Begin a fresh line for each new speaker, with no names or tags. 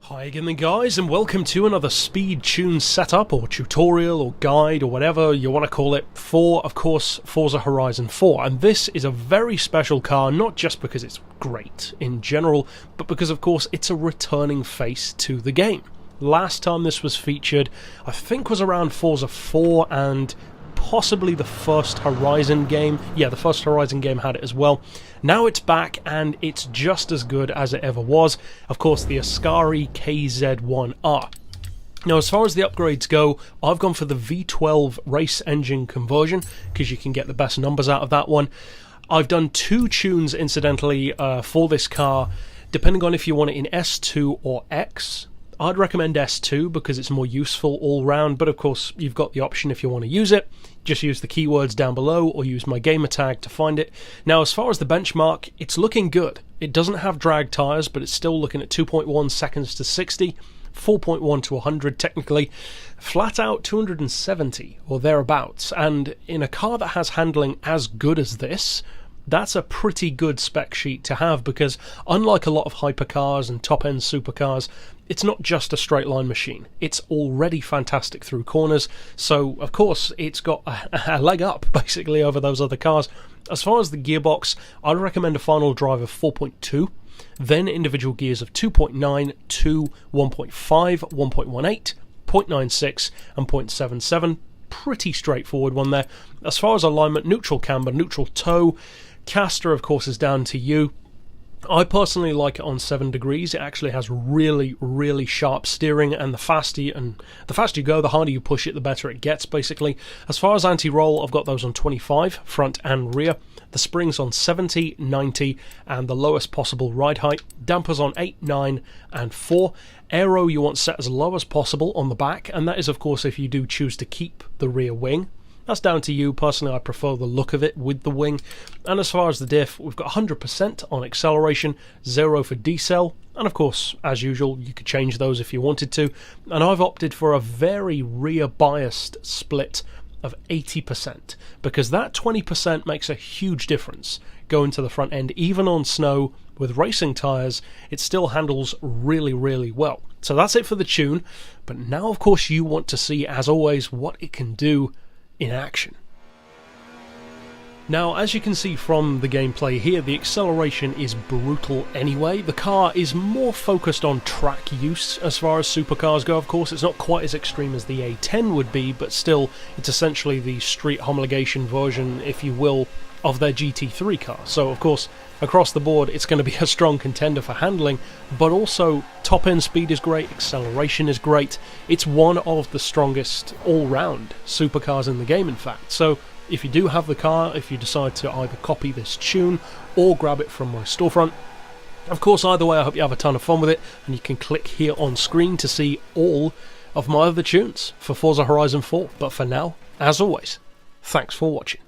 Hi again then guys, and welcome to another speed tune setup or tutorial or guide or whatever you want to call it for, of course, Forza Horizon 4. And this is a very special car, not just because it's great in general, but because of course it's a returning face to the game. Last time this was featured, I think, was around Forza 4 and possibly the first Horizon game. Yeah, the first Horizon game had it as well. Now it's back and it's just as good as it ever was. Of course, the Ascari KZ1-R. Now, as far as the upgrades go, I've gone for the V12 race engine conversion because you can get the best numbers out of that one. I've done two tunes, incidentally, for this car, depending on if you want it in S2 or X. I'd recommend S2 because it's more useful all round, but of course you've got the option if you want to use it. Just use the keywords down below or use my gamer tag to find it. Now, as far as the benchmark, it's looking good. It doesn't have drag tyres, but it's still looking at 2.1 seconds to 60, 4.1 to 100 technically, flat out 270 or thereabouts. And in a car that has handling as good as this, that's a pretty good spec sheet to have, because unlike a lot of hypercars and top-end supercars, it's not just a straight line machine. It's already fantastic through corners, so of course it's got a leg up basically over those other cars. As far as the gearbox, I'd recommend a final drive of 4.2, then individual gears of 2.9, 2, 1.5, 1.18, 0.96 and 0.77. Pretty straightforward one there. As far as alignment, neutral camber, neutral toe. Caster, of course, is down to you. I personally like it on 7 degrees. It actually has really sharp steering, and the faster you go, the harder you push it, the better it gets, basically. As far as anti-roll, I've got those on 25, front and rear. The springs on 70, 90, and the lowest possible ride height. Dampers on 8, 9, and 4. Aero you want set as low as possible on the back, and that is, of course, if you do choose to keep the rear wing. That's down to you. Personally, I prefer the look of it with the wing. And as far as the diff, we've got 100% on acceleration, 0 for decel, and of course, as usual, you could change those if you wanted to. And I've opted for a very rear-biased split of 80%, because that 20% makes a huge difference going to the front end. Even on snow with racing tyres, it still handles really well. So that's it for the tune, but now of course you want to see, as always, what it can do in action. Now, as you can see from the gameplay here, the acceleration is brutal anyway. The car is more focused on track use as far as supercars go. Of course, it's not quite as extreme as the A10 would be, but still, it's essentially the street homologation version, if you will, of their GT3 car. So, of course, across the board, it's going to be a strong contender for handling, but also top-end speed is great, acceleration is great. It's one of the strongest all-round supercars in the game, in fact. So, if you do have the car, if you decide to either copy this tune or grab it from my storefront, of course, either way, I hope you have a ton of fun with it, and you can click here on screen to see all of my other tunes for Forza Horizon 4. But for now, as always, thanks for watching.